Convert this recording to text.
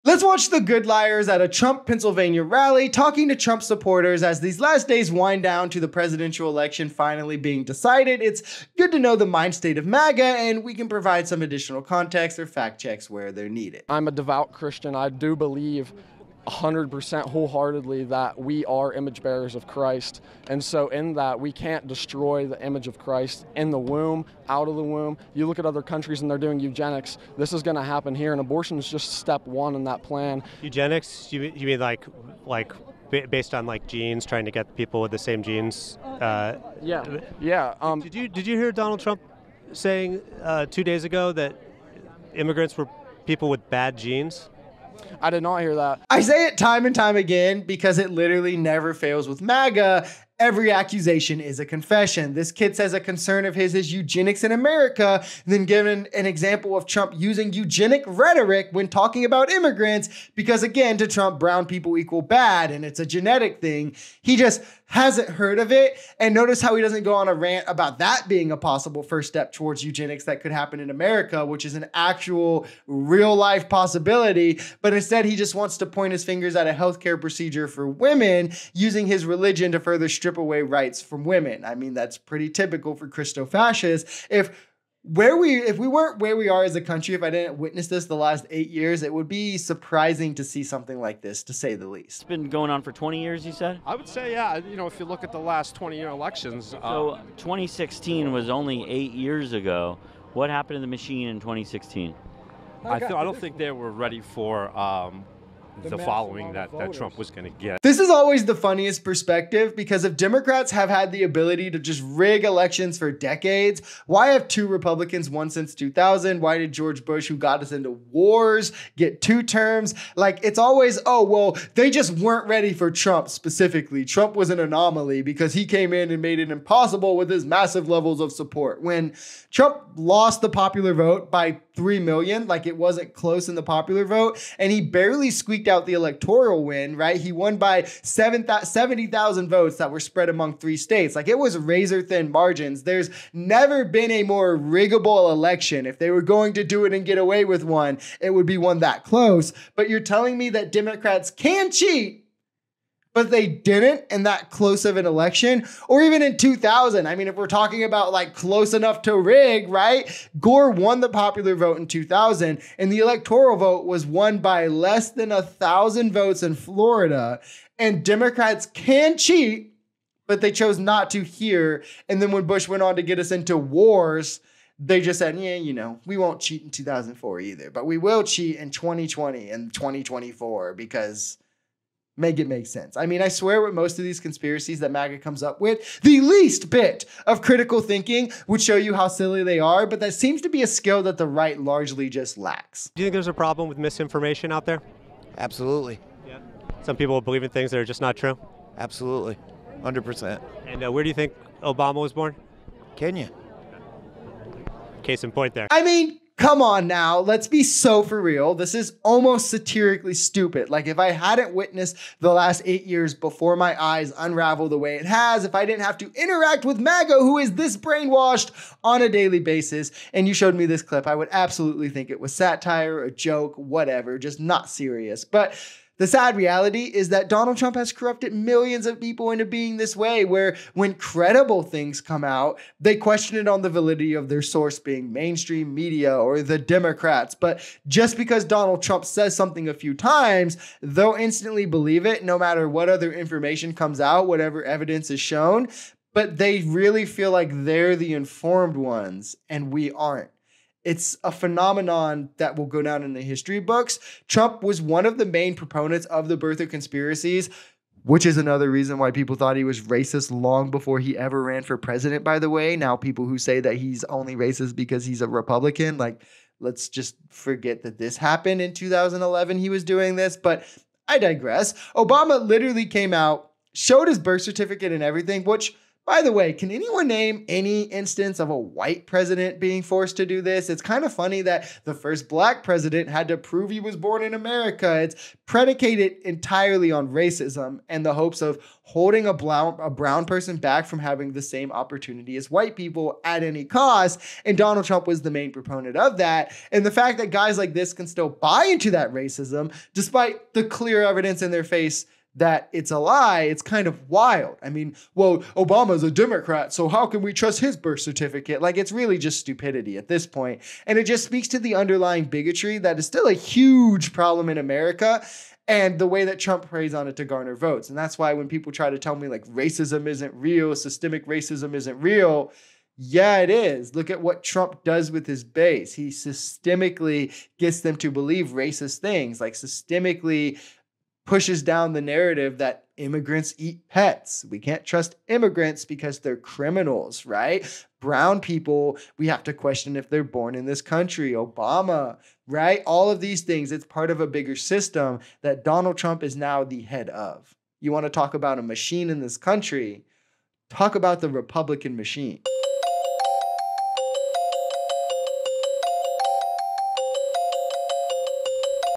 Let's watch the good liars at a Trump Pennsylvania rally talking to Trump supporters as these last days wind down to the presidential election finally being decided. It's good to know the mind state of MAGA, and we can provide some additional context or fact checks where they're needed. I'm a devout Christian. I do believe 100% wholeheartedly that we are image bearers of Christ. And so in that, we can't destroy the image of Christ in the womb, out of the womb. You look at other countries and they're doing eugenics. This is going to happen here, and abortion is just step one in that plan. Eugenics? You mean like based on like genes, trying to get people with the same genes? Yeah. Did you hear Donald Trump saying 2 days ago that immigrants were people with bad genes? I did not hear that. I say it time and time again because it literally never fails with MAGA. Every accusation is a confession. This kid says a concern of his is eugenics in America, then given an example of Trump using eugenic rhetoric when talking about immigrants, because again, to Trump, brown people equal bad, and it's a genetic thing. He just hasn't heard of it. And notice how he doesn't go on a rant about that being a possible first step towards eugenics that could happen in America, which is an actual real life possibility. But instead, he just wants to point his fingers at a healthcare procedure for women using his religion to further strip away rights from women. I mean, that's pretty typical for Christo-fascists. If we weren't where we are as a country, if I didn't witness this the last 8 years, it would be surprising to see something like this, to say the least. It's been going on for 20 years, you said? I would say, yeah. You know, if you look at the last 20-year elections. So 2016 was only 8 years ago. What happened to the machine in 2016? I don't think they were ready for the following that Trump was going to get. This is always the funniest perspective, because if Democrats have had the ability to just rig elections for decades, why have two Republicans won since 2000? Why did George Bush, who got us into wars, get 2 terms? Like, it's always, oh, well, they just weren't ready for Trump specifically. Trump was an anomaly because he came in and made it impossible with his massive levels of support. When Trump lost the popular vote by 3 million, like it wasn't close in the popular vote, and he barely squeaked out the electoral win, right? He won by 70,000 votes that were spread among 3 states. Like, it was razor thin margins. There's never been a more riggable election. If they were going to do it and get away with one, it would be one that close. But you're telling me that Democrats can cheat, but they didn't in that close of an election? Or even in 2000. I mean, if we're talking about like close enough to rig, right? Gore won the popular vote in 2000, and the electoral vote was won by less than 1,000 votes in Florida. And Democrats can cheat, but they chose not to here. And then when Bush went on to get us into wars, they just said, yeah, you know, we won't cheat in 2004 either, but we will cheat in 2020 and 2024 because make it make sense. I mean, I swear with most of these conspiracies that MAGA comes up with, the least bit of critical thinking would show you how silly they are, but that seems to be a skill that the right largely just lacks. Do you think there's a problem with misinformation out there? Absolutely. Yeah. Some people believe in things that are just not true? Absolutely. 100%. And where do you think Obama was born? Kenya. Case in point there. I mean, come on now, let's be so for real. This is almost satirically stupid. Like, if I hadn't witnessed the last 8 years before my eyes unravel the way it has, if I didn't have to interact with MAGA, who is this brainwashed on a daily basis, and you showed me this clip, I would absolutely think it was satire, a joke, whatever, just not serious. But the sad reality is that Donald Trump has corrupted millions of people into being this way, where when credible things come out, they question it on the validity of their source being mainstream media or the Democrats. But just because Donald Trump says something a few times, they'll instantly believe it no matter what other information comes out, whatever evidence is shown. But they really feel like they're the informed ones and we aren't. It's a phenomenon that will go down in the history books. Trump was one of the main proponents of the birth of conspiracies, which is another reason why people thought he was racist long before he ever ran for president, by the way. Now people who say that he's only racist because he's a Republican, like, let's just forget that this happened in 2011. He was doing this, but I digress. Obama literally came out, showed his birth certificate and everything, which, By the way, can anyone name any instance of a white president being forced to do this? It's kind of funny that the first black president had to prove he was born in America. It's predicated entirely on racism and the hopes of holding a brown person back from having the same opportunity as white people at any cost. And Donald Trump was the main proponent of that. And the fact that guys like this can still buy into that racism, despite the clear evidence in their face that it's a lie, it's kind of wild. I mean, well, Obama's a Democrat, so how can we trust his birth certificate? Like, it's really just stupidity at this point. And it just speaks to the underlying bigotry that is still a huge problem in America and the way that Trump preys on it to garner votes. And that's why when people try to tell me like racism isn't real, systemic racism isn't real, yeah, it is. Look at what Trump does with his base. He systemically gets them to believe racist things, like systemically pushes down the narrative that immigrants eat pets. We can't trust immigrants because they're criminals, right? Brown people, we have to question if they're born in this country. Obama, right? All of these things, it's part of a bigger system that Donald Trump is now the head of. You want to talk about a machine in this country? Talk about the Republican machine.